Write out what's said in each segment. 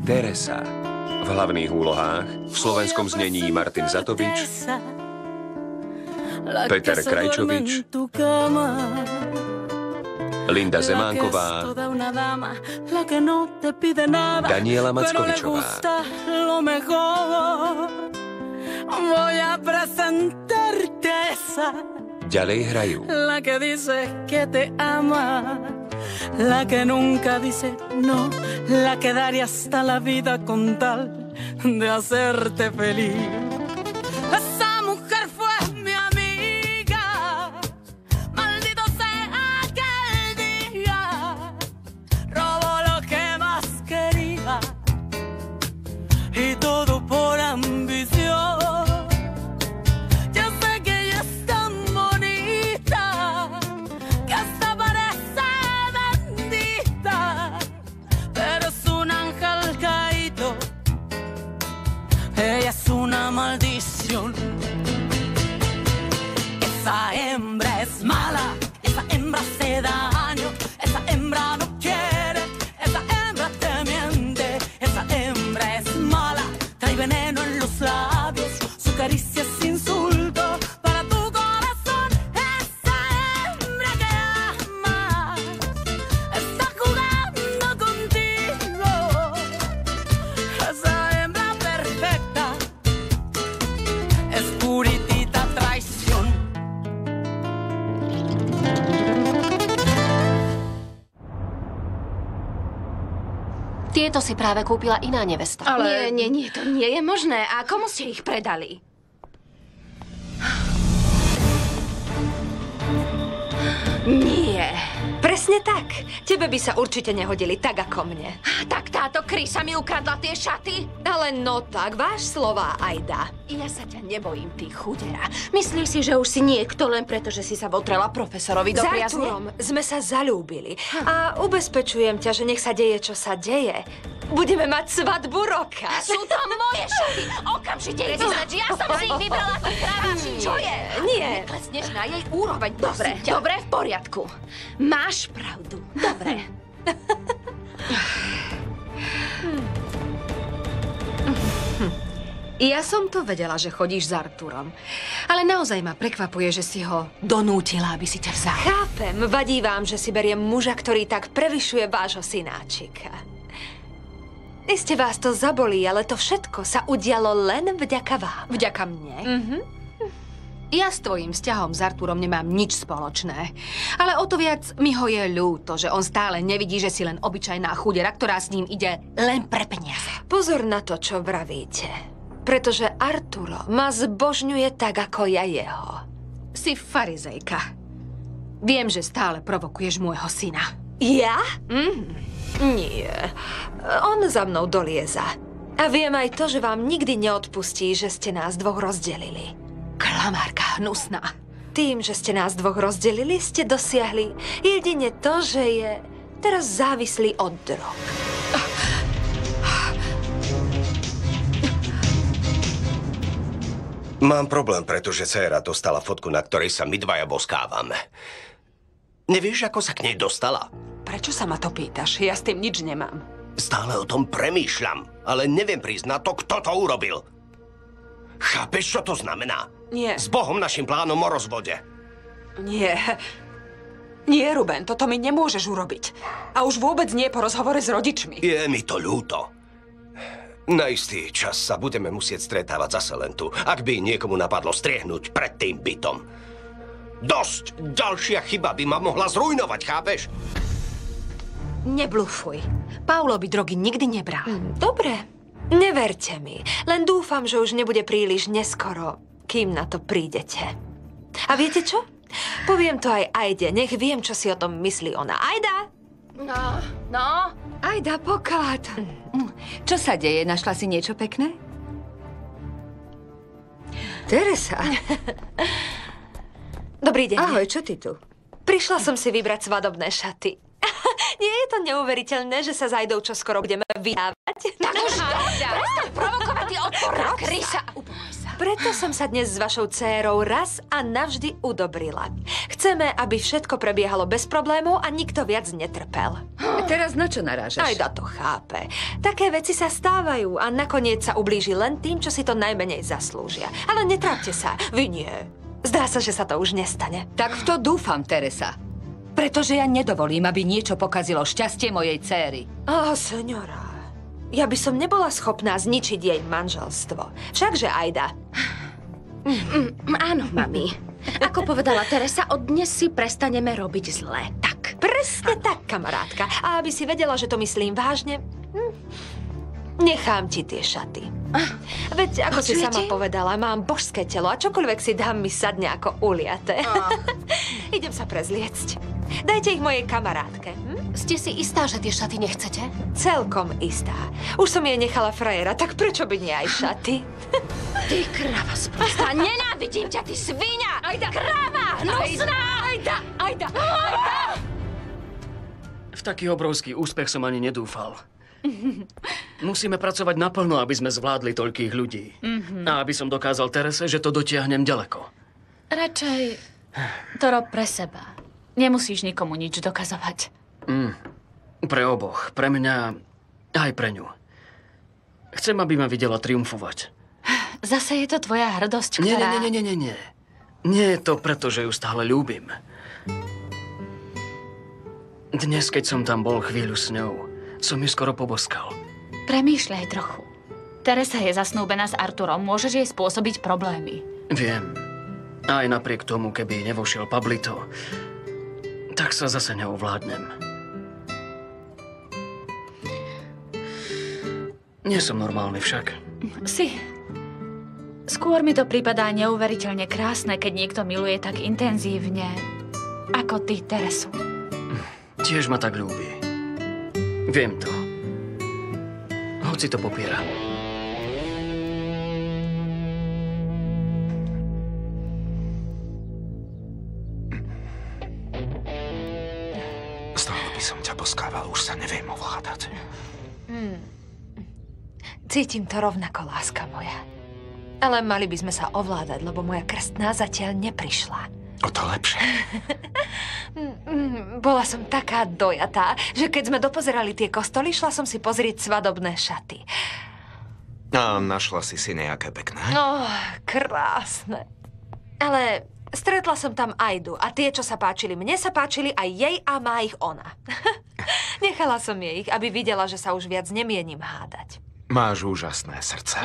Teresa. V hlavných úlohách v slovenskom znení Martin Zatovič, Peter Krajčovič, Linda Zemánková, Daniela Mackovičová. Ďalej hrajú la que nunca dice no, la que daría hasta la vida con tal de hacerte feliz. Esa mujer fue mi amiga, maldito sea aquel día, robó lo que más quería y todo por ambición. Yo sé que ella es tan bonita que hasta parece bendita, pero es un ángel caído, ella es una maldición. Esa hembra es mala, esa hembra se daño, esa hembra no quiere, esa hembra te miente, esa hembra es mala, trae veneno en los labios, su caricia es insulto para tu corazón. Esa hembra que amas está jugando contigo, esa hembra perfecta es puritita traición. Tieto si práve kúpila iná nevesta. Ale... Nie, to nie je možné. A komu ste ich predali? Nie. Presne tak. Tebe by sa určite nehodili tak ako mne. Tak táto krysa mi ukradla tie šaty? Ale no tak, váš slová, Ajda. Ja sa ťa nebojím, ty chudera. Myslíš si, že už si niekto len preto, že si sa votrela profesorovi do S priazne? Arturom sme sa zalúbili. A ubezpečujem ťa, že nech sa deje, čo sa deje. Budeme mať svadbu roka. Sú to moje šaty! Okamžite ich vyznať, ja som si ich vybrala, ty krávači! Čo je? Nie. Neklesneš na jej úroveň, Dobre, Dobre, v poriadku. Máš pravdu. Dobre. Ja som to vedela, že chodíš s Arturom. Ale naozaj ma prekvapuje, že si ho donútila, aby si ťa vzal. Chápem, vadí vám, že si beriem muža, ktorý tak prevyšuje vášho synáčika. Iste vás to zabolí, ale to všetko sa udialo len vďaka vám. Vďaka mne? Ja s tvojím vzťahom s Arturom nemám nič spoločné. Ale o to viac mi ho je ľúto, že on stále nevidí, že si len obyčajná chudera, ktorá s ním ide len pre peniaze. Pozor na to, čo vravíte. Pretože Arturo ma zbožňuje tak, ako ja jeho. Si farizejka. Viem, že stále provokuješ môjho syna. Ja? Nie. On za mnou dolieza. A viem aj to, že vám nikdy neodpustí, že ste nás dvoch rozdelili. Klamárka hnusná. Tým, že ste nás dvoch rozdelili, ste dosiahli jedine to, že je teraz závislý od drog. Mám problém, pretože dcéra dostala fotku, na ktorej sa my dvaja boskávame. Nevieš, ako sa k nej dostala? Prečo sa ma to pýtaš? Ja s tým nič nemám. Stále o tom premýšľam, ale neviem prísť na to, kto to urobil. Chápeš, čo to znamená? Nie. S Bohom našim plánom o rozvode. Nie. Nie, Ruben, toto mi nemôžeš urobiť. A už vôbec nie po rozhovore s rodičmi. Je mi to ľúto. Na istý čas sa budeme musieť stretávať zase len tu, ak by niekomu napadlo striehnúť pred tým bytom. Dosť! Ďalšia chyba by ma mohla zrujnovať, chápeš? Neblufuj. Paulo by drogy nikdy nebral. Dobre. Neverte mi. Len dúfam, že už nebude príliš neskoro, kým na to prídete. A viete čo? Poviem to aj Ajde. Nech viem, čo si o tom myslí ona. Ajda! No? Ajda, pokád. Čo sa deje? Našla si niečo pekné? Teresa. Dobrý deň. Ahoj, čo ty tu? Prišla som si vybrať svadobné šaty. Nie je to neuveriteľné, že sa s Ajdou čoskoro budeme vydávať? Tak už prestaň provokovať, ty odporná krysa. Upokoj sa. Preto som sa dnes s vašou dcérou raz a navždy udobrila. Chceme, aby všetko prebiehalo bez problémov a nikto viac netrpel. Teraz na čo narážaš? Ajda to chápe. Také veci sa stávajú a nakoniec sa ublíži len tým, čo si to najmenej zaslúžia. Ale netrápte sa, vy nie. Zdá sa, že sa to už nestane. Tak v to dúfam, Teresa. Pretože ja nedovolím, aby niečo pokazilo šťastie mojej céry. Seňora, ja by som nebola schopná zničiť jej manželstvo. Všakže, Ajda. Áno, mami. Ako povedala Teresa, od dnes si prestaneme robiť zle. Tak. Presne tak, kamarátka. A aby si vedela, že to myslím vážne, nechám ti tie šaty. Veď, ako si sama povedala, mám božské telo a čokoľvek si dám, mi sadne ako uliate. Idem sa prezliecť. Dajte ich mojej kamarátke. Ste si istá, že tie šaty nechcete? Celkom istá. Už som jej nechala frajera, tak prečo by nie aj šaty? Ty krava sprostá, nenávidím ťa, ty sviňa! Ajda! Krava, hnusná! Ajda! V taký obrovský úspech som ani nedúfal. Musíme pracovať naplno, aby sme zvládli toľkých ľudí. A aby som dokázal Terese, že to dotiahnem ďaleko. Radšej to rob pre seba. Nemusíš nikomu nič dokazovať. Pre oboch. Pre mňa aj pre ňu. Chcem, aby ma videla triumfovať. Zase je to tvoja hrdosť, ktorá... Nie. Nie je to preto, že ju stále ľúbim. Dnes, keď som tam bol chvíľu s ňou, som ju skoro poboskal. Premýšľaj trochu. Teresa je zasnúbená s Arturom. Môžeš jej spôsobiť problémy. Viem. Aj napriek tomu, keby nevošiel Pablito, tak sa zase neovládnem. Nie som normálny však. Si. Skôr mi to prípadá neuveriteľne krásne, keď niekto miluje tak intenzívne, ako ty, Teresu. Tiež ma tak ľúbi. Viem to. Hoci to popiera. Stále by som ťa boskával, už sa neviem ovládať. Cítim to rovnako, láska moja. Ale mali by sme sa ovládať, lebo moja krstná zatiaľ neprišla. O to lepšie. Bola som taká dojatá, že keď sme dopozerali tie kostoly, šla som si pozrieť svadobné šaty. A našla si nejaké pekné? Krásne. Ale stretla som tam Ajdu a tie, čo sa páčili mne, sa páčili aj jej a má ich ona. Nechala som jej ich, aby videla, že sa už viac nemienim hádať. Máš úžasné srdce.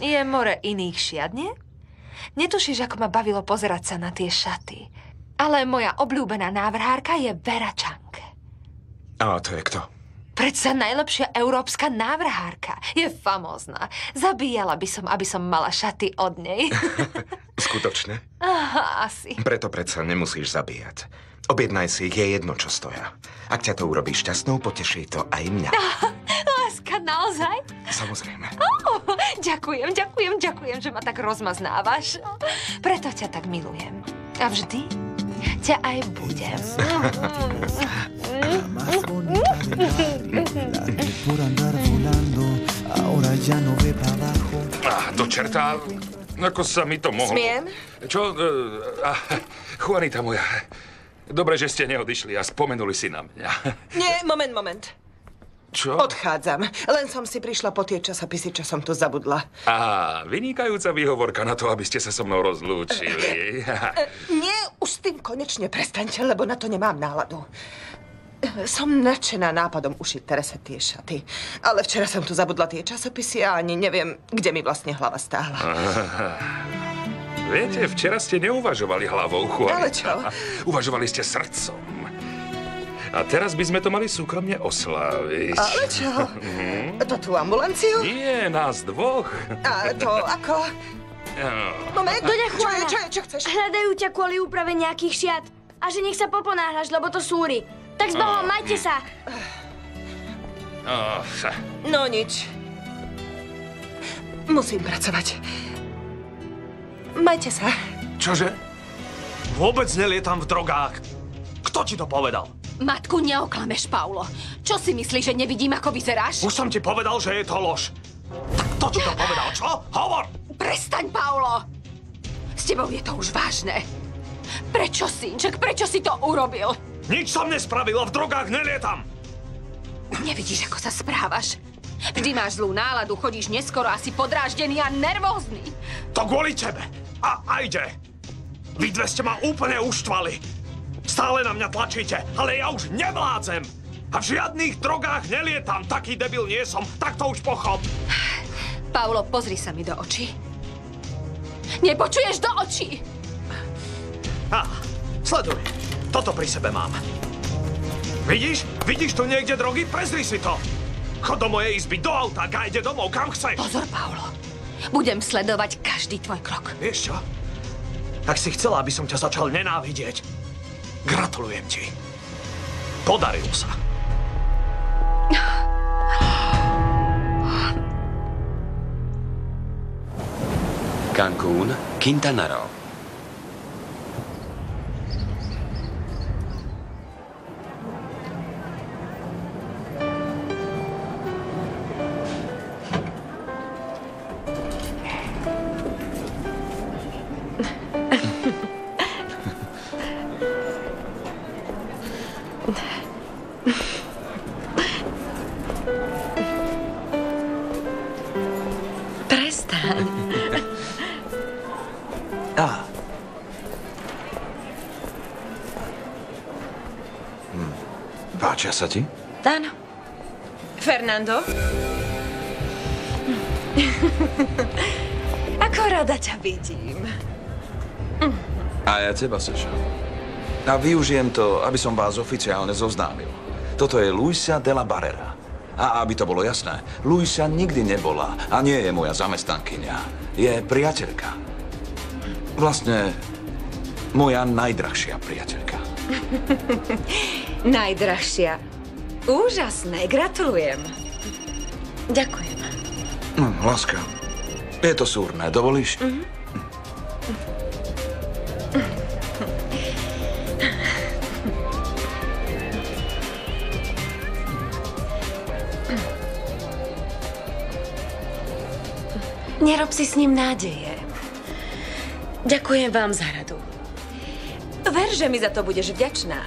Je more iných šiat, nie? Netušíš, ako ma bavilo pozerať sa na tie šaty. Ale moja obľúbená návrhárka je Vera Chang. A to je kto? Predsa najlepšia európska návrhárka. Je famózna. Zabíjala by som, aby som mala šaty od nej. Skutočne? Aha, asi. Preto predsa nemusíš zabíjať. Objednaj si ich, je jedno, čo stoja. Ak ťa to urobí šťastnou, poteší to aj mňa. Láska, naozaj? Samozrejme. Ďakujem, že ma tak rozmaznávaš. Preto ťa tak milujem. A vždy ťa aj budem. Do čerta, ako sa mi to mohlo... Smiem? Čo? Juanita moja, dobre, že ste neodišli a spomenuli si na mňa. Nie, moment. Čo? Odchádzam. Len som si prišla po tie časopisy, čo som tu zabudla. Vynikajúca výhovorka na to, aby ste sa so mnou rozlúčili. Nie, už s tým konečne prestaňte, lebo na to nemám náladu. Som nadšená nápadom ušiť Terese tie šaty. Ale včera som tu zabudla tie časopisy a ani neviem, kde mi vlastne hlava stála. Viete, včera ste neuvažovali hlavou, Juanita. Ale čo? Uvažovali ste srdcom. A teraz by sme to mali súkromne osláviť. Ale čo? To tú ambulanciu? Nie, nás dvoch. A to ako? Moment, čo chceš? Hľadajú ťa kvôli úprave nejakých šiat. A že nech sa poponáhľaš, lebo to súri. Tak s Bohom, majte sa. No nič. Musím pracovať. Majte sa. Čože? Vôbec nelietam v drogách. Kto ti to povedal? Matku, neoklameš, Paulo. Čo si myslíš, že nevidím, ako vyzeráš? Už som ti povedal, že je to lož. Tak kto ti to povedal, čo? Hovor! Prestaň, Paulo! S tebou je to už vážne. Prečo, synček, prečo si to urobil? Nič som nespravil, v drogách nelietam. Nevidíš, ako sa správaš? Vždy máš zlú náladu, chodíš neskoro a si podráždený a nervózny. To kvôli tebe. A ajde. Vy dve ste ma úplne uštvali. Stále na mňa tlačíte, ale ja už nevládzem. A v žiadnych drogách nelietam. Taký debil nie som, tak to už pochop. Paulo, pozri sa mi do očí. Nepočuješ do očí? Sleduj. Toto pri sebe mám. Vidíš? Vidíš tu niekde drogy? Prezri si to. Chod do mojej izby, do auta, gájde domov, kam chceš. Pozor, Paulo. Budem sledovať každý tvoj krok. Vieš čo? Ak si chcela, aby som ťa začal nenávidieť, gratulujem ti. Podarilo sa. Cancún, Quintana Roo. Prestaň. Páčia sa ti? Áno. Fernando? Ako rada ťa vidím. A ja teba, Seša. A využijem to, aby som vás oficiálne zoznámil. Toto je Luisa de la Barrera. A aby to bolo jasné, Luisa nikdy nebola a nie je moja zamestnankyňa. Je priateľka. Vlastne moja najdrahšia priateľka. Najdrahšia. Úžasné, gratulujem. Ďakujem. Láska, je to súrne, dovolíš? Nerob si s ním nádeje. Ďakujem vám za radu. Ver, že mi za to budeš vďačná.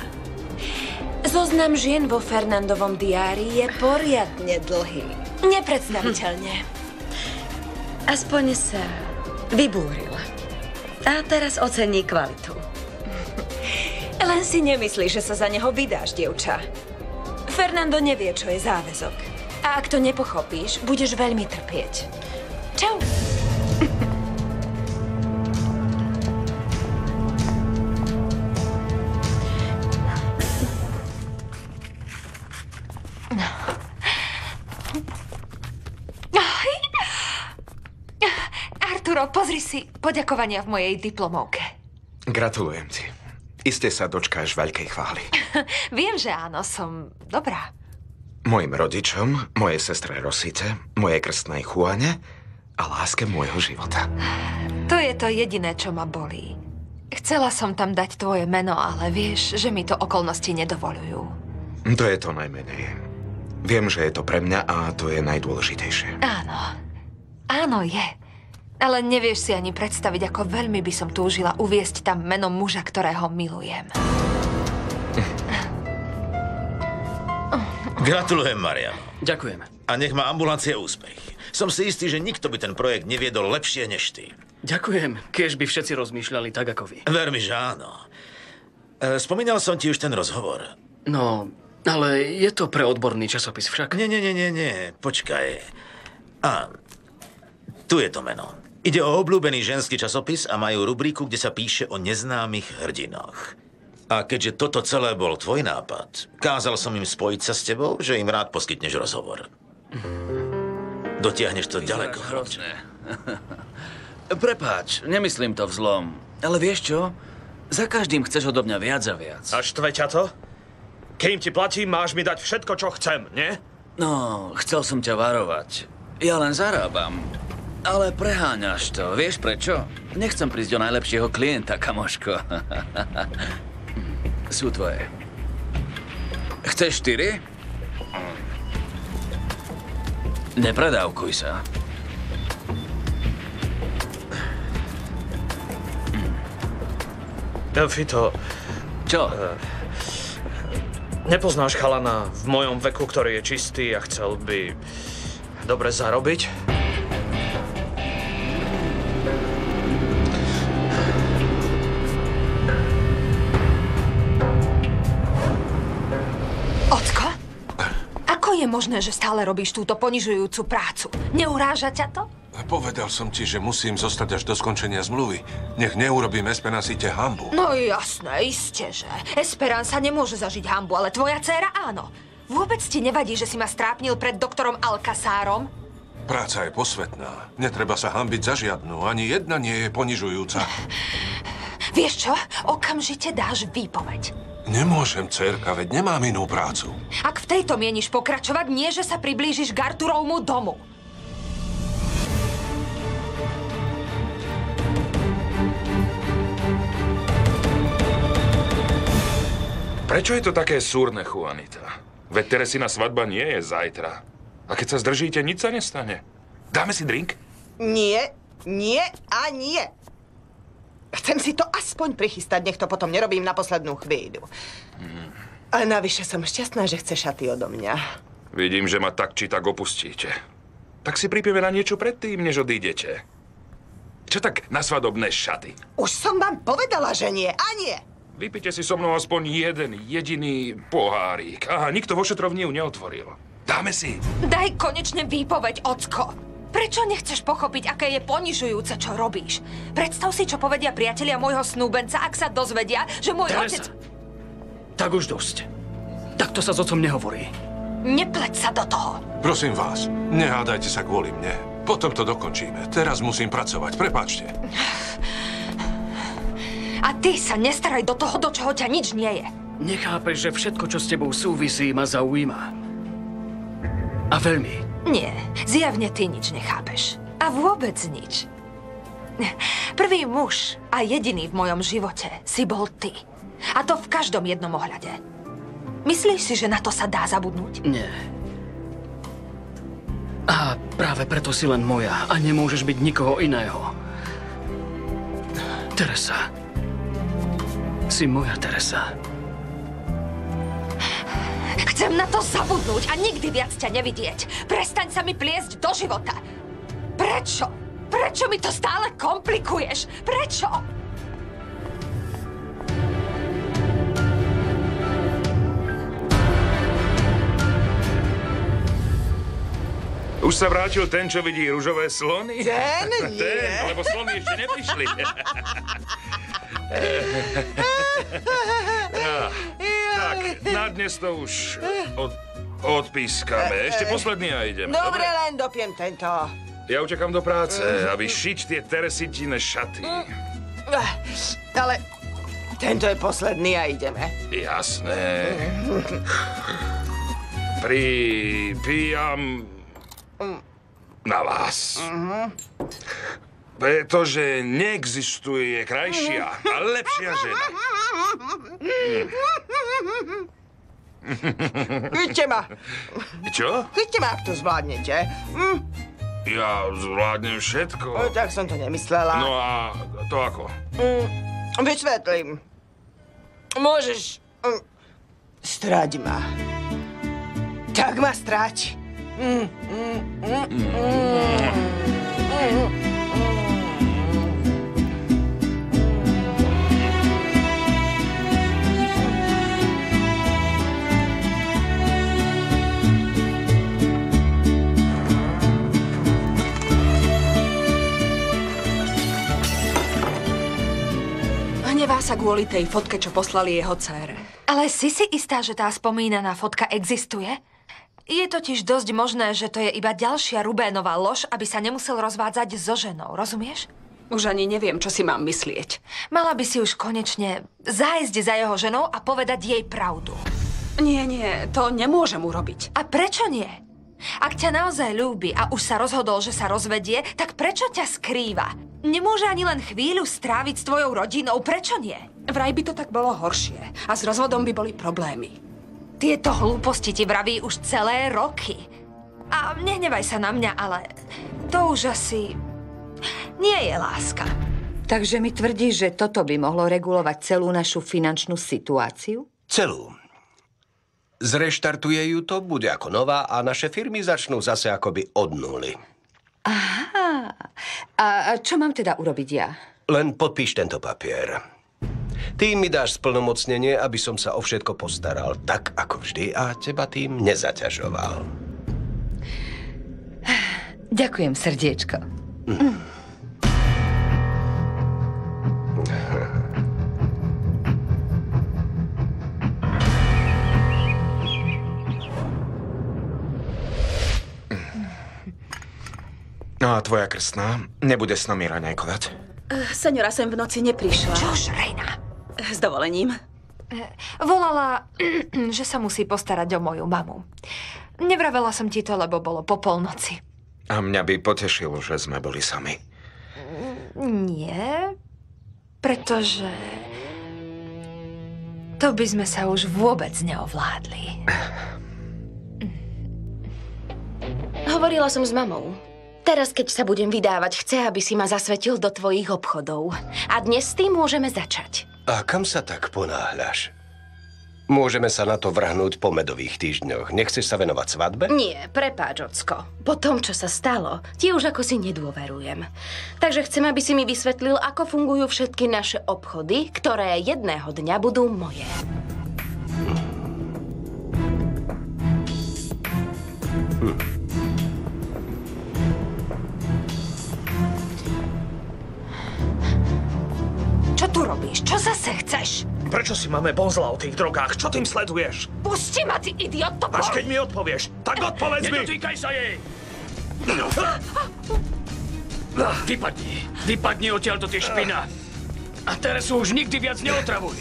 Zoznam žien vo Fernandovom diári je poriadne dlhý. Nepredstaviteľne. Aspoň sa vybúril. A teraz ocení kvalitu. Len si nemyslíš, že sa za neho vydáš, dievča. Fernando nevie, čo je záväzok. A ak to nepochopíš, budeš veľmi trpieť. Čau. Arturo, pozri si poďakovania v mojej diplomovke. Gratulujem ti. Iste sa dočkáš veľkej chvály. Viem, že áno, som dobrá. Mojim rodičom, mojej sestre Rosite, mojej krstnej Juane a láske môjho života. To je to jediné, čo ma bolí. Chcela som tam dať tvoje meno, ale vieš, že mi to okolnosti nedovolujú. To je to najmenej. Viem, že je to pre mňa a to je najdôležitejšie. Áno. Áno, je. Ale nevieš si ani predstaviť, ako veľmi by som túžila uviesť tam meno muža, ktorého milujem. Gratulujem, Mariano. Ďakujem. A nech má ambulancia úspech. Som si istý, že nikto by ten projekt neviedol lepšie než ty. Ďakujem, keď by všetci rozmýšľali tak, ako vy. Ver mi, že áno. Spomínal som ti už ten rozhovor. No, ale je to pre odborný časopis však. Nie. Počkaj. Tu je to meno. Ide o obľúbený ženský časopis a majú rubriku, kde sa píše o neznámych hrdinoch. A keďže toto celé bol tvoj nápad, kázal som im spojiť sa s tebou, že im rád poskytneš rozhovor. Dotiahneš to ďaleko. Hrozné. Prepáč, nemyslím to vzlom. Ale vieš čo? Za každým chceš odo mňa viac a viac. A štve ťa to? Kým ti platím, máš mi dať všetko, čo chcem, nie? No, chcel som ťa varovať. Ja len zarábam. Ale preháňaš to. Vieš prečo? Nechcem prísť o najlepšieho klienta, kamoško. Sú tvoje. Chceš 4? Nepredávkuj sa. Fito. Čo? Nepoznáš chalana v mojom veku, ktorý je čistý a chcel by dobre zarobiť? Ocko? Ako je možné, že stále robíš túto ponižujúcu prácu? Neuráža ťa to? Povedal som ti, že musím zostať až do skončenia zmluvy. Nech neurobím Esperancite hanbu. No jasné, iste, že. Esperanza nemôže zažiť hanbu, ale tvoja dcéra áno. Vôbec ti nevadí, že si ma strápnil pred doktorom Alcazárom? Práca je posvetná. Netreba sa hanbiť za žiadnu. Ani jedna nie je ponižujúca. Vieš čo? Okamžite dáš výpoveď. Nemôžem, dcérka, veď nemám inú prácu. Ak v tejto mieniš pokračovať, nie, že sa priblížiš k Arturovmu domu. Prečo je to také súrne, Juanita? Veď Teresina svadba nie je zajtra. A keď sa zdržíte, nič sa nestane. Dáme si drink? Nie, nie a nie. Chcem si to aspoň prichystať, nech to potom nerobím na poslednú chvíľu. A navyše som šťastná, že chce šaty odo mňa. Vidím, že ma tak či tak opustíte. Tak si pripijeme na niečo predtým, než odídete. Čo tak na svadobné šaty? Už som vám povedala, že nie a nie. Vypite si so mnou aspoň jeden jediný pohárik. Aha, nikto vo šetrovni ju neotvoril. Dáme si. Daj konečne výpoveď, ocko. Prečo nechceš pochopiť, aké je ponižujúce, čo robíš? Predstav si, čo povedia priatelia môjho snúbenca, ak sa dozvedia, že môj Teresa, otec... tak už dosť. Takto sa s otcom nehovorí. Nepleť sa do toho. Prosím vás, nehádajte sa kvôli mne. Potom to dokončíme. Teraz musím pracovať, prepáčte. A ty sa nestaraj do toho, do čoho ťa nič nie je. Nechápeš, že všetko, čo s tebou súvisí, ma zaujíma. A veľmi. Nie, zjavne ty nič nechápeš. A vôbec nič. Prvý muž a jediný v mojom živote si bol ty. A to v každom jednom ohľade. Myslíš si, že na to sa dá zabudnúť? Nie. A práve preto si len moja a nemôžeš byť nikoho iného. Teresa. Si moja Teresa. Chcem na to zabudnúť a nikdy viac ťa nevidieť. Prestaň sa mi pliesť do života. Prečo? Prečo mi to stále komplikuješ? Prečo? Už sa vrátil ten, čo vidí ružové slony? Ten nie. Ten, lebo slony ešte neprišli. Tak, na dnes to už odpískame. Ešte posledný a ideme. Dobre, len dopiem tento. Ja utekám do práce, aby šiť tie Teresitine šaty. Ale tento je posledný a ideme. Jasné. Pripijam na vás. Pretože neexistuje krajšia a lepšia žena. Chyťte ma. Čo? Chyťte ma, ak to zvládnete. Ja zvládnem všetko. Tak som to nemyslela. No a to ako? Vysvetlím. Môžeš... strať ma. Tak ma strať. Hnevá sa kvôli tej fotke, čo poslali jeho dcére. Ale si istá, že tá spomínaná fotka existuje? Je totiž dosť možné, že to je iba ďalšia Rubénová lož, aby sa nemusel rozvádzať so ženou, rozumieš? Už ani neviem, čo si mám myslieť. Mala by si už konečne zájsť za jeho ženou a povedať jej pravdu. Nie, nie, to nemôžem urobiť. A prečo nie? Ak ťa naozaj ľúbi a už sa rozhodol, že sa rozvedie, tak prečo ťa skrýva? Nemôže ani len chvíľu stráviť s tvojou rodinou, prečo nie? Vraj by to tak bolo horšie a s rozvodom by boli problémy. Tieto hlúposti ti vraví už celé roky. A nehnevaj sa na mňa, ale to už asi nie je láska. Takže mi tvrdíš, že toto by mohlo regulovať celú našu finančnú situáciu? Celú. Zreštartuje ju to, bude ako nová a naše firmy začnú zase akoby od nuly. Aha. A čo mám teda urobiť ja? Len podpíš tento papier. Ty mi dáš splnomocnenie, aby som sa o všetko postaral tak, ako vždy a teba tým nezaťažoval. Ďakujem, srdiečko. No a tvoja krstná nebude s nami raňajkovať? Seňora sem v noci neprišla. Čož, Rejna? S dovolením. Volala, že sa musí postarať o moju mamu. Nevravela som ti to, lebo bolo po polnoci. A mňa by potešilo, že sme boli sami. Nie, pretože to by sme sa už vôbec neovládli. Hovorila som s mamou. Teraz, keď sa budem vydávať, chce, aby si ma zasvetil do tvojich obchodov. A dnes s tým môžeme začať. A kam sa tak ponáhľaš? Môžeme sa na to vrhnúť po medových týždňoch. Nechceš sa venovať svadbe? Nie, prepáč, ocko. Po tom, čo sa stalo, ti už ako si nedôverujem. Takže chcem, aby si mi vysvetlil, ako fungujú všetky naše obchody, ktoré jedného dňa budú moje. Čo tu robíš? Čo zase chceš? Prečo si máme bonzla o tých drogách? Čo tým sleduješ? Pusti ma, ty idiot! To Až keď mi odpovieš, tak odpovedz mi! Nedotýkaj sa jej! Vypadni odtiaľto, tie špina. A Teresu už nikdy viac neotravuj.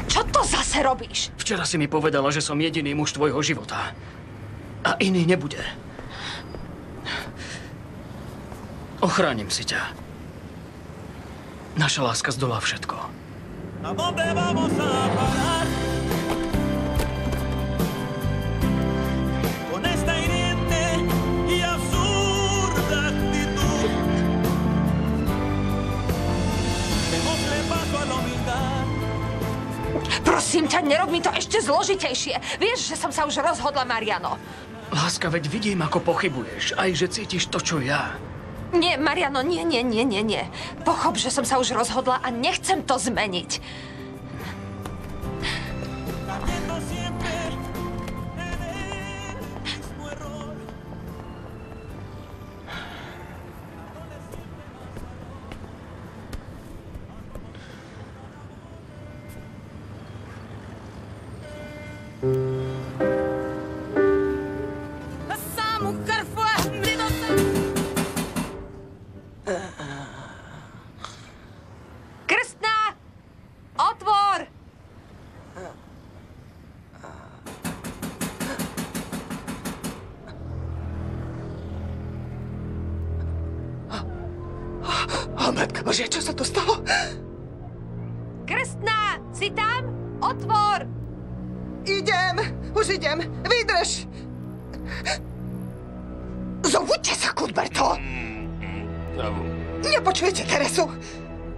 Čo to zase robíš? Včera si mi povedala, že som jediný muž tvojho života. A iný nebude. Ochránim si ťa. Naša láska zdolá všetko. Prosím ťa, nerob mi to ešte zložitejšie. Vieš, že som sa už rozhodla, Mariano. Láska, veď vidím, ako pochybuješ. Aj, že cítiš to, čo ja. Nie, Mariano, nie. Pochop, že som sa už rozhodla a nechcem to zmeniť. Krstná! Otvor! Matka Božia, čo sa to stalo? Krstná, si tam? Otvor! Už idem, vydrž! Zobudte sa, Cuthberto! Nepočujete Teresu?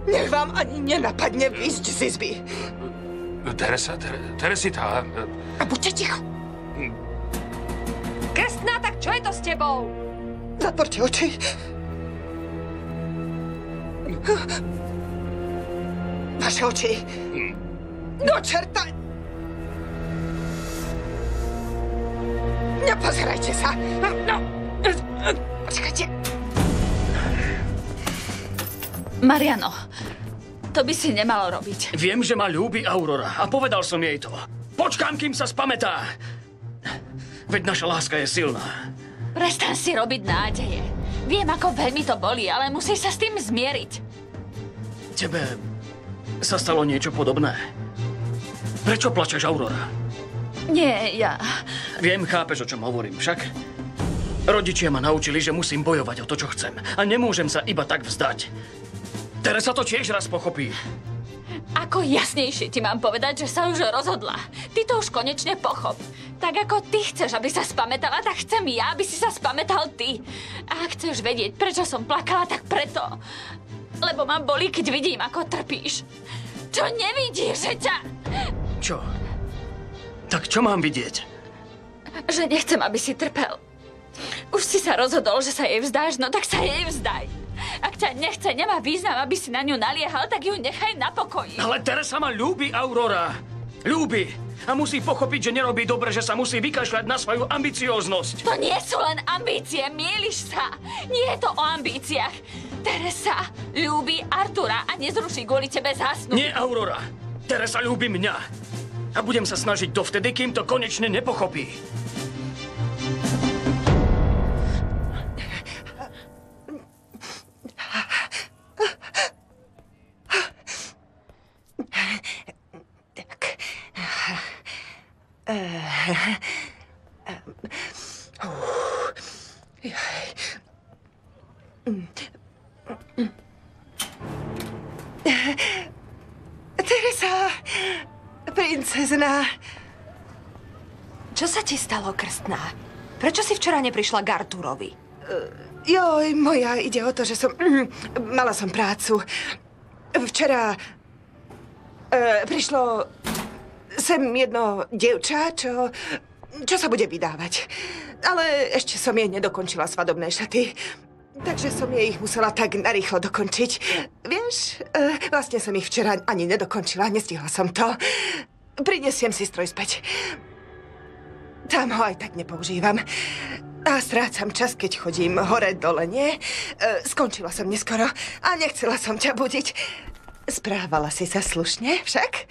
Nech vám ani nenapadne výjsť z izby. Teresita... A buďte ticho. Krstná, tak čo je to s tebou? Zatvorte oči. Vaše oči. Do čerta! Nepozerajte sa. No. Počkajte. Mariano, to by si nemalo robiť. Viem, že ma ľúbi Aurora a povedal som jej to. Počkám, kým sa spamätá. Veď naša láska je silná. Prestaň si robiť nádeje. Viem, ako veľmi to bolí, ale musíš sa s tým zmieriť. Tebe sa stalo niečo podobné. Prečo plačeš, Aurora? Nie, ja... Viem, chápeš, o čom hovorím, však? Rodičia ma naučili, že musím bojovať o to, čo chcem. A nemôžem sa iba tak vzdať. Teresa to tiež raz pochopí. Ako jasnejšie ti mám povedať, že sa už rozhodla. Ty to už konečne pochop. Tak ako ty chceš, aby sa spamätala, tak chcem ja, aby si sa spamätal ty. A ak chceš vedieť, prečo som plakala, tak preto. Lebo ma bolí, keď vidím, ako trpíš. Čo nevidíš, že ťa... Čo? Tak čo mám vidieť? Že nechcem, aby si trpel. Už si sa rozhodol, že sa jej vzdáš, no tak sa jej vzdaj. Ak ťa nechce, nemá význam, aby si na ňu naliehal, tak ju nechaj na pokoji. Ale Teresa ma ľúbi, Aurora. Ľúbi. A musí pochopiť, že nerobí dobre, že sa musí vykašľať na svoju ambicióznosť. To nie sú len ambície, mieliš sa. Nie je to o ambíciách. Teresa ľúbi Artura a nezruší kvôli tebe zásnubu. Nie, Aurora. Teresa ľúbi mňa. A budem sa snažiť dovtedy, kým to konečne nepochopí. Teresa, princezna. Čo sa ti stalo, krstná? Prečo si včera neprišla k Arturovi? Joj, moja, ide o to, že som... Mala som prácu. Včera prišlo sem jedno dievča, čo sa bude vydávať. Ale ešte som jej nedokončila svadobné šaty. Takže som jej ich musela tak narýchlo dokončiť. Vieš, vlastne som ich včera ani nedokončila, nestihla som to. Prinesiem si stroj späť. Tam ho aj tak nepoužívam. A strácam čas, keď chodím hore-dole, nie? Skončila som neskoro a nechcela som ťa budiť. Správala si sa slušne však?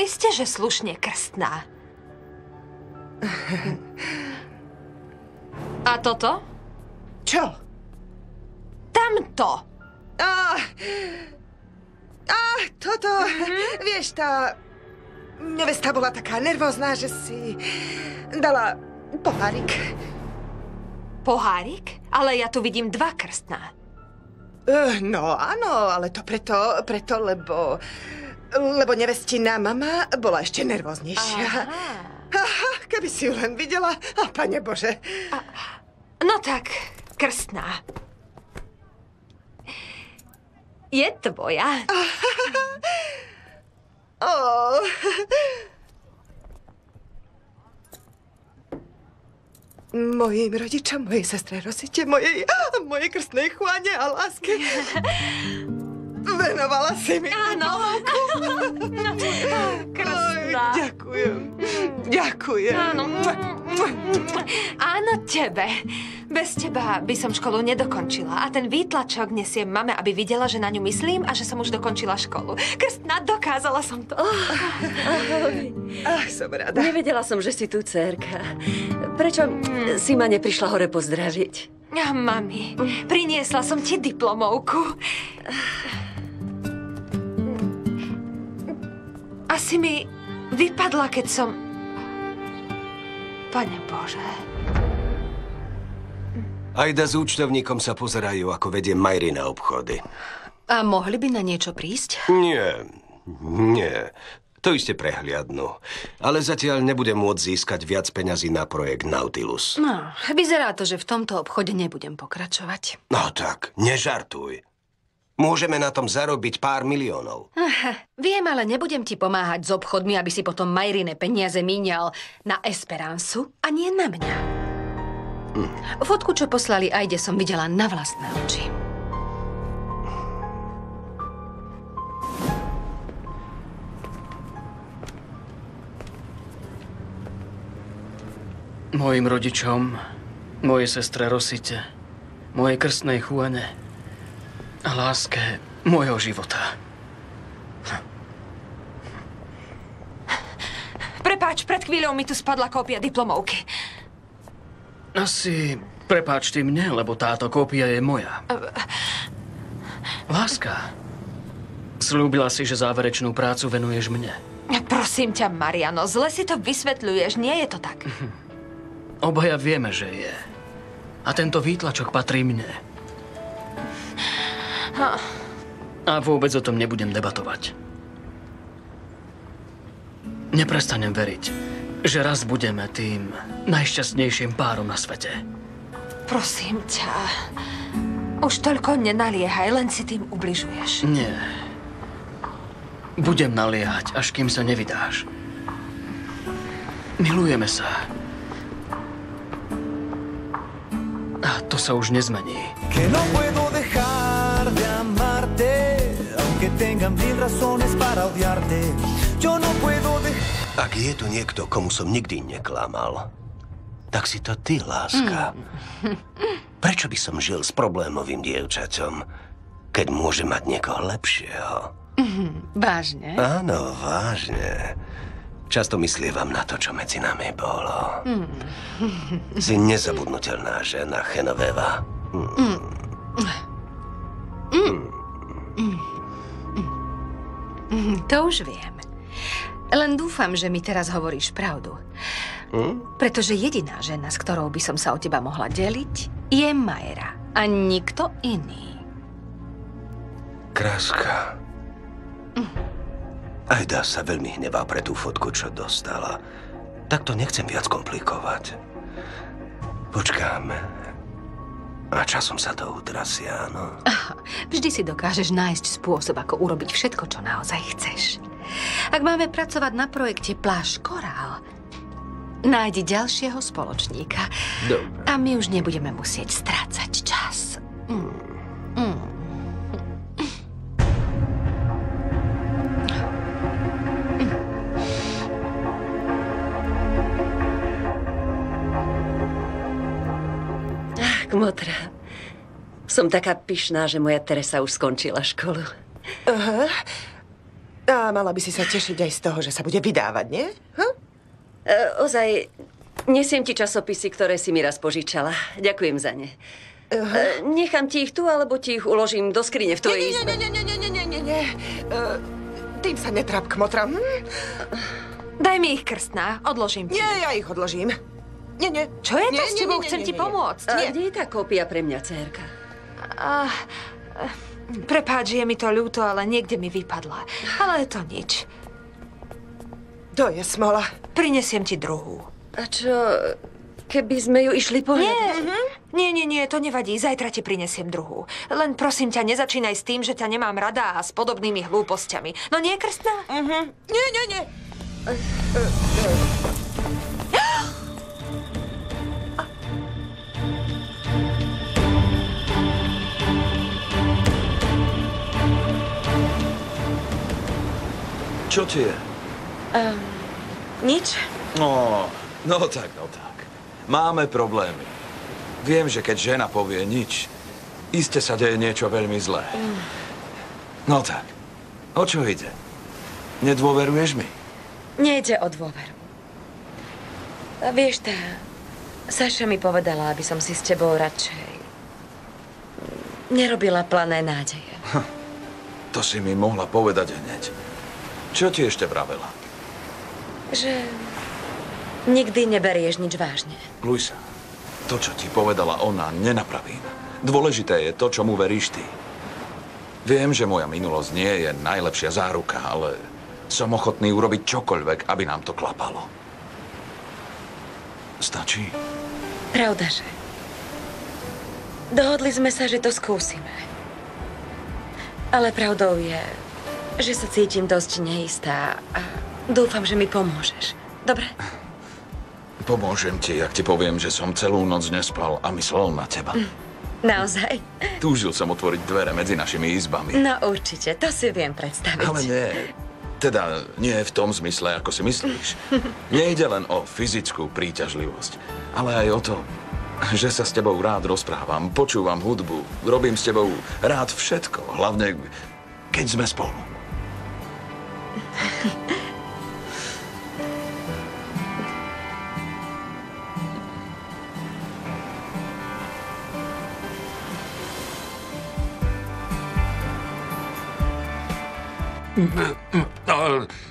Isté, že slušne, krstná. A toto? Čo? Tamto! Toto, vieš, tá nevesta bola taká nervózna, že si dala pohárik. Pohárik? Ale ja tu vidím 2 krstná. No áno, ale to preto, lebo nevestina mama bola ešte nervóznejšia. Aha, keby si ju len videla, Pane Bože. No tak, krstná. Je tvoja. Mojim rodičom, mojej sestre Rosite, mojej krstnej Juane a láske. Venovala si mi. Áno. Krstná. Ďakujem. Áno, tebe. Bez teba by som školu nedokončila. A ten výtlačok nesiem mame, aby videla, že na ňu myslím a že som už dokončila školu. Krstná, dokázala som to. Ahoj. Som rada. Nevedela som, že si tu, dcérka. Prečo si ma neprišla hore pozdraviť? Mami, priniesla som ti diplomovku. Asi mi vypadla, keď som... Pane Bože. Ajda s účtovníkom sa pozerajú, ako vedie Majri na obchody. A mohli by na niečo prísť? Nie. To iste prehliadnú. Ale zatiaľ nebudem môcť získať viac peňazí na projekt Nautilus. No, vyzerá to, že v tomto obchode nebudem pokračovať. No tak, nežartuj. Môžeme na tom zarobiť pár miliónov. Viem, ale nebudem ti pomáhať s obchodmi, aby si potom Majrine peniaze míňal na Esperansu a nie na mňa. Fotku, čo poslali Ajde, som videla na vlastné oči. Mojim rodičom, mojej sestre Rosite, mojej krstnej Juane a láske môjho života. Prepáč, pred chvíľou mi tu spadla kópia diplomovky. Asi prepáč ty mne, lebo táto kópia je moja. Láska, slúbila si, že záverečnú prácu venuješ mne. Prosím ťa, Mariano, zle si to vysvetľuješ, nie je to tak. Obaja vieme, že je. A tento výtlačok patrí mne. A vôbec o tom nebudem debatovať. Neprestanem veriť, že raz budeme tým najšťastnejším párom na svete. Prosím ťa, už toľko nenaliehaj, len si tým ubližuješ. Nie. Budem naliehať, až kým sa nevydáš. Milujeme sa. A to sa už nezmení. Que no puedo dejar de amarte, aunque tengan mil razones para odiarte. Yo no puedo dejar... Ak je tu niekto, komu som nikdy neklamal, tak si to ty, láska. Prečo by som žil s problémovým dievčaťom, keď môže mať niekoho lepšieho? Vážne? Áno, vážne. Často myslievam na to, čo medzi nami bolo. Si nezabudnutelná žena, Genoveva. To už viem. Len dúfam, že mi teraz hovoríš pravdu. Pretože jediná žena, s ktorou by som sa o teba mohla deliť, je Majra. A nikto iný. Kráska. Ajda sa veľmi hnevá pre tú fotku, čo dostala. Tak to nechcem viac komplikovať. Počkáme. A časom sa to utrasie, áno? Vždy si dokážeš nájsť spôsob, ako urobiť všetko, čo naozaj chceš. Ak máme pracovať na projekte Plášť Korál, nájdi ďalšieho spoločníka. Dobre. A my už nebudeme musieť strácať čas. Kmotra, som taká pyšná, že moja Teresa už skončila školu. Aha. A mala by si sa tešiť aj z toho, že sa bude vydávať, nie? Ozaj, nesiem ti časopisy, ktoré si mi raz požičala. Ďakujem za ne. Nechám ti ich tu, alebo ti ich uložím do skrine v tvojej izbe? Nie. Tým sa netráp, Kmotra. Daj mi ich, krstná, odložím ti. Nie, ja ich odložím. Nie. Čo je to s tebou? Chcem ti pomôcť. Kde je tá kópia pre mňa, dcérka? Prepáč, je mi to ľúto, ale niekde mi vypadla. Ale to nič. To je smola. Prinesiem ti druhú. A čo, keby sme ju išli pohľadať? Nie, to nevadí. Zajtra ti prinesiem druhú. Len prosím ťa, nezačínaj s tým, že ťa nemám rada a s podobnými hlúposťami. No nie, krstná? Nie. Čo ti je? Nič. No tak. Máme problémy. Viem, že keď žena povie nič, iste sa deje niečo veľmi zlé. No tak, o čo ide? Nedôveruješ mi? Nejde o dôveru. A vieš, tá Saša mi povedala, aby som si s tebou radšej nerobila plané nádeje. To si mi mohla povedať hneď. Čo ti ešte vravela? Že nikdy neberieš nič vážne. Luisa, to, čo ti povedala ona, nenapravím. Dôležité je to, čomu veríš ty. Viem, že moja minulosť nie je najlepšia záruka, ale som ochotný urobiť čokoľvek, aby nám to klapalo. Stačí? Pravda, že? Dohodli sme sa, že to skúsime. Ale pravdou je, že sa cítim dosť neistá a dúfam, že mi pomôžeš. Dobre? Pomôžem ti, ak ti poviem, že som celú noc nespal a myslel na teba. Naozaj? Túžil som otvoriť dvere medzi našimi izbami. No určite, to si viem predstaviť. Ale nie. Teda nie v tom zmysle, ako si myslíš. Nejde len o fyzickú príťažlivosť, ale aj o to, že sa s tebou rád rozprávam, počúvam hudbu, robím s tebou rád všetko, hlavne keď sme spolu.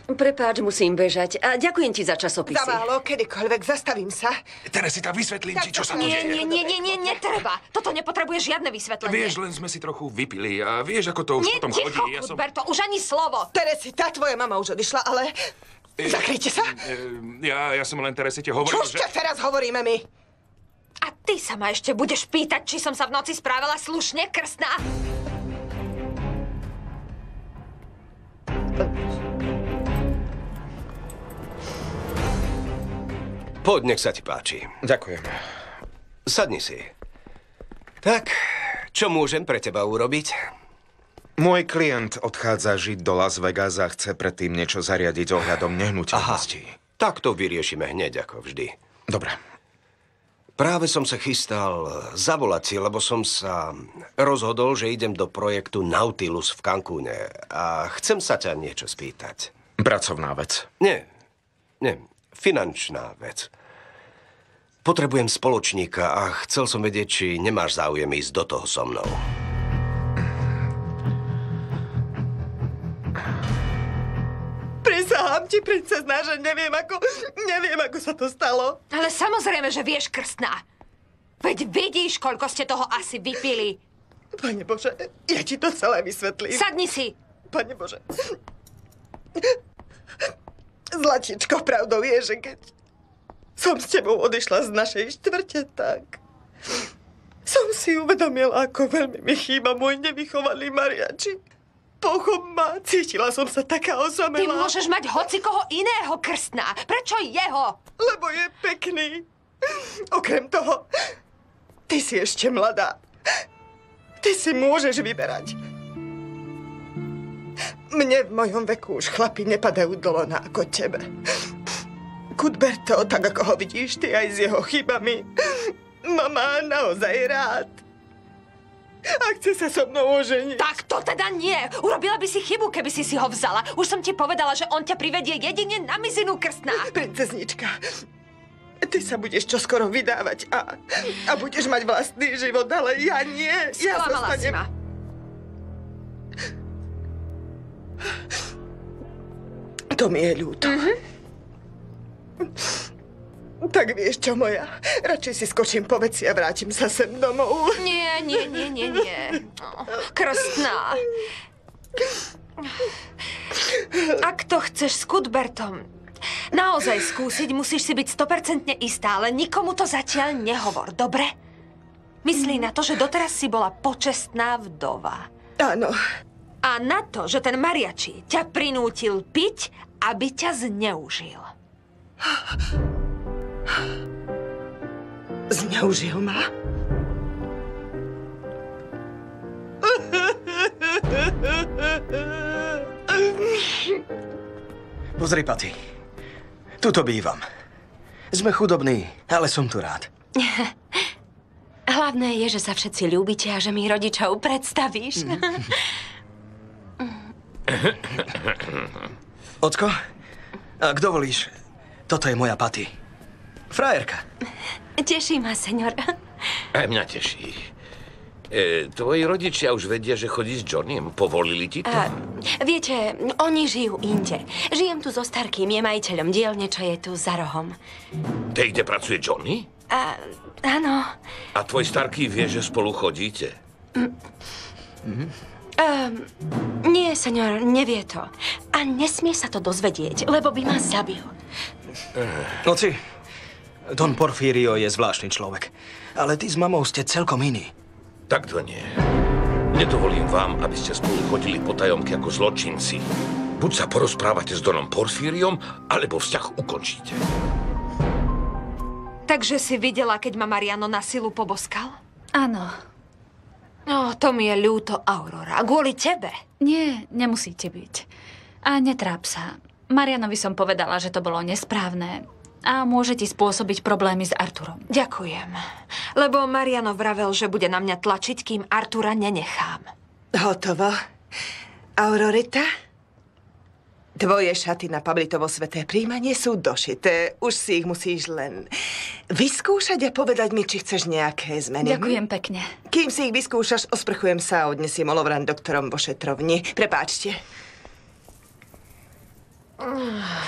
Prepáč, musím bežať. A ďakujem ti za časopisy. Za málo, kedykoľvek, zastavím sa. Teresita, vysvetlím ti, čo sa tu Nie, deje. netreba. Toto nepotrebuje žiadne vysvetlenie. Vieš, len sme si trochu vypili a vieš, ako to už potom chodí. Cuthberto, už ani slovo. Teresita, tvoja mama už odišla, ale Zakryjte sa! Ja som len Teresite hovoril, Čože teraz hovoríme my? A ty sa ma ešte budeš pýtať, či som sa v noci správala slušne, krstná? Poď, nech sa ti páči. Ďakujem. Sadni si. Tak, čo môžem pre teba urobiť? Môj klient odchádza žiť do Las Vegas a chce predtým niečo zariadiť ohľadom nehnuteľností. Tak to vyriešime hneď, ako vždy. Dobre. Práve som sa chystal zavolať si, lebo som sa rozhodol, že idem do projektu Nautilus v Cancúne a chcem sa ťa niečo spýtať. Pracovná vec. Nie, finančná vec. Potrebujem spoločníka a chcel som vedieť, či nemáš záujem ísť do toho so mnou. Prisahám ti, princezná, že neviem, ako sa to stalo. Ale samozrejme, že vieš, krstná. Veď vidíš, koľko ste toho asi vypili. Pane Bože, ja ti to celé vysvetlím. Sadni si. Pane Bože. Zlatičko, pravdou je, že keď som s tebou odišla z našej štvrte, tak som si uvedomila, ako veľmi mi chýba môj nevychovaný mariači. Pochop ma, cítila som sa taká osamelá. Ty môžeš mať hocikoho iného, krstná. Prečo jeho? Lebo je pekný. Okrem toho, ty si ešte mladá. Ty si môžeš vyberať. Mne v mojom veku už chlapi nepadajú do lona ako tebe. Cuthberto, tak ako ho vidíš ty aj s jeho chybami, ma má naozaj rád. A chce sa so mnou oženiť. Tak to teda nie. Urobila by si chybu, keby si ho vzala. Už som ti povedala, že on ťa privedie jedine na mizinu, krstná. Princeznička, ty sa budeš čoskoro vydávať a budeš mať vlastný život, ale ja nie. Sklamala si ma. To mi je ľúto. Tak vieš čo, moja? Radšej si skočím po veci a vrátim sa sem domov. Nie. Krstná. Ak to chceš s Cuthbertom naozaj skúsiť, musíš si byť 100% istá, ale nikomu to zatiaľ nehovor, dobre? Myslí na to, že doteraz si bola počestná vdova. Áno. A na to, že ten mariači ťa prinútil piť, aby ťa zneužil. Zneužil ma? Pozri, Patty. Tuto bývam. Sme chudobní, ale som tu rád. Hlavné je, že sa všetci ľúbite a že mi rodičov predstavíš. Ocko, ak dovolíš, toto je moja Patty. Frajerka. Teší ma, senior. Aj mňa teší. Tvoji rodičia už vedia, že chodí s Johnnym? Povolili ti to? Viete, oni žijú inde. Žijem tu so starkým, je majiteľom dielne, čo je tu za rohom. Tej, kde pracuje Johnny? Áno. A tvoj starký vie, že spolu chodíte? Nie, senior, nevie to. A nesmie sa to dozvedieť, lebo by ma zabil. Oci, Don Porfirio je zvláštny človek. Ale ty s mamou ste celkom iní. Tak to nie. Nedovolím vám, aby ste spolu chodili po tajomke ako zločinci. Buď sa porozprávate s Donom Porfíriom, alebo vzťah ukončíte. Takže si videla, keď ma Mariano na silu poboskal? Áno. No, to mi je ľúto, Aurora. Kvôli tebe. Nie, nemusíte byť. A netráp sa. Marianovi som povedala, že to bolo nesprávne a môže ti spôsobiť problémy s Arturom. Ďakujem. Lebo Mariano vravel, že bude na mňa tlačiť, kým Artura nenechám. Hotovo. Aurorita? Tvoje šaty na Pablitovo sveté príjmanie sú došité. Už si ich musíš len vyskúšať a povedať mi, či chceš nejaké zmeny. Ďakujem pekne. Kým si ich vyskúšaš, osprchujem sa a odnesiem olovran doktorom vo šetrovni. Prepáčte.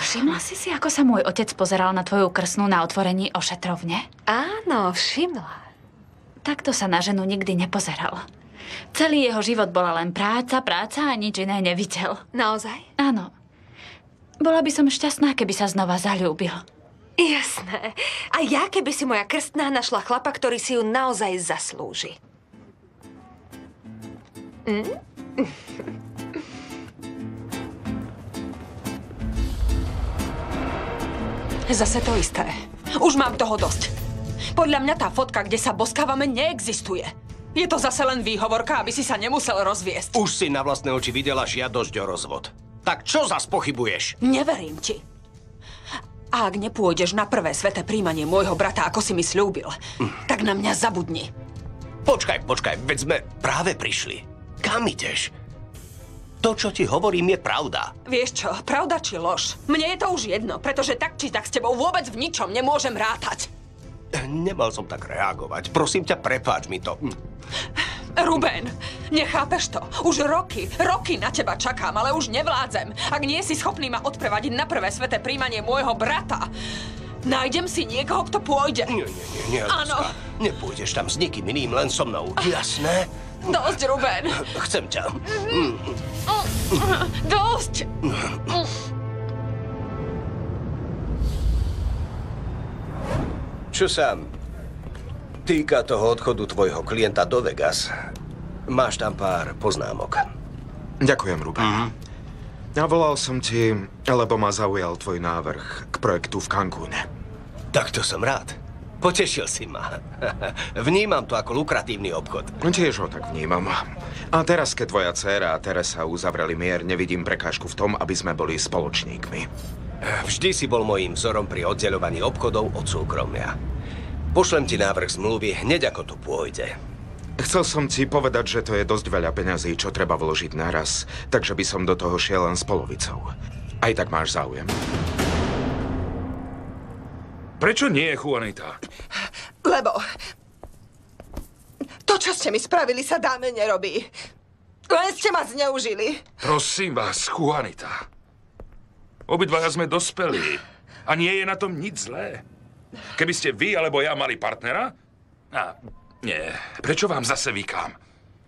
Všimla si si, ako sa môj otec pozeral na tvoju krstnú na otvorení ošetrovne? Áno, všimla. Takto sa na ženu nikdy nepozeral. Celý jeho život bola len práca a nič iné nevidel. Naozaj? Áno. Bola by som šťastná, keby sa znova zaľúbil. Jasné. A ja, keby si moja krstná našla chlapa, ktorý si ju naozaj zaslúži. Zase to isté. Už mám toho dosť. Podľa mňa tá fotka, kde sa boskávame, neexistuje. Je to zase len výhovorka, aby si sa nemusel rozviesť. Už si na vlastné oči videla žiadosť o rozvod. Tak čo zas pochybuješ? Neverím ti. A ak nepôjdeš na prvé sveté príjmanie môjho brata, ako si mi slúbil, tak na mňa zabudni. Počkaj, veď sme práve prišli. Kam ideš? To, čo ti hovorím, je pravda. Vieš čo, pravda či lož? Mne je to už jedno, pretože tak či tak s tebou vôbec v ničom nemôžem rátať. Nemal som tak reagovať. Prosím ťa, prepáč mi to. Ruben, nechápeš to? Už roky na teba čakám, ale už nevládzem. Ak nie si schopný ma odprevadiť na prvé sveté príjmanie môjho brata, nájdem si niekoho, kto pôjde. Nie, áno. Nepôjdeš tam s nikým iným, len so mnou. Jasné? Dosť, Ruben. Chcem ťa. Dosť. Čo sa týka toho odchodu tvojho klienta do Vegas, máš tam pár poznámok. Ďakujem, Ruben. A volal som ti, lebo ma zaujal tvoj návrh k projektu v Cancúne. Tak to som rád. Potešil si ma. Vnímam to ako lukratívny obchod. Tiež ho tak vnímam. A teraz, keď tvoja dcéra a Teresa uzavreli mier, nevidím prekážku v tom, aby sme boli spoločníkmi. Vždy si bol mojím vzorom pri oddeľovaní obchodov od súkromia. Pošlem ti návrh zmluvy hneď, ako to pôjde. Chcel som ti povedať, že to je dosť veľa peňazí, čo treba vložiť naraz, takže by som do toho šiel len s polovicou. Aj tak máš záujem. Prečo nie, Juanita? Lebo to, čo ste mi spravili, sa dáme nerobí. Len ste ma zneužili. Prosím vás, Juanita. Obidvaja sme dospelí a nie je na tom nič zlé. Keby ste vy alebo ja mali partnera? Nie. Prečo vám zase vykám?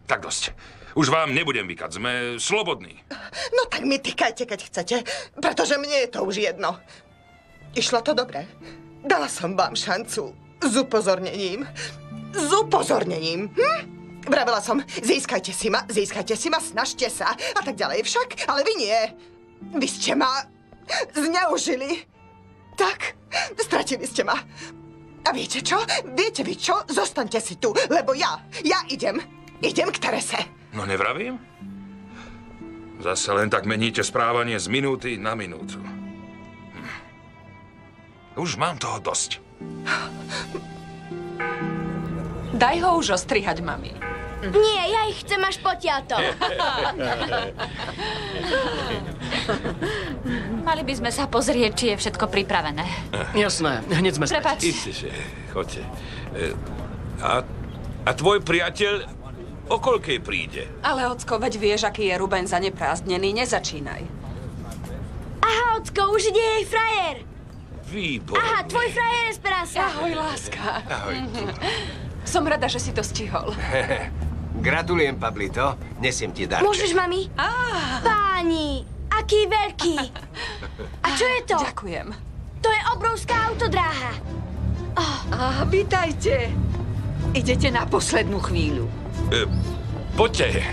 Tak dosť. Už vám nebudem vykať. Sme slobodní. No tak mi tykajte, keď chcete, pretože mne je to už jedno. Išlo to dobre. Dala som vám šancu s upozornením. S upozornením. Vravela som, získajte si ma, snažte sa a tak ďalej však, ale vy nie. Vy ste ma zneužili. Tak, stratili ste ma. A viete čo? Viete vy čo? Zostaňte si tu, lebo ja idem k Terese. No nevravím? Zase len tak meníte správanie z minúty na minútu. Už mám toho dosť. Daj ho už ostrihať, mami. Nie, ja ich chcem až potiaľto. Mali by sme sa pozrieť, či je všetko pripravené. Jasné, hneď sme späť. Prepáč. Isteže, choďte. A tvoj priateľ o koľkej príde? Ale, Ocko, veď vieš, aký je Ruben zaneprázdnený. Nezačínaj. Aha, Ocko, už ide jej frajer. Výborne. Aha, tvoj frajer je Esperanza. Ahoj, láska. Ahoj. Som rada, že si to stihol. Gratulujem, Pablito. Nesiem ti darček. Môžeš, mami? Páni, aký veľký. A čo je to? Ďakujem. To je obrovská autodráha. Vítajte. Idete na poslednú chvíľu. Poďte.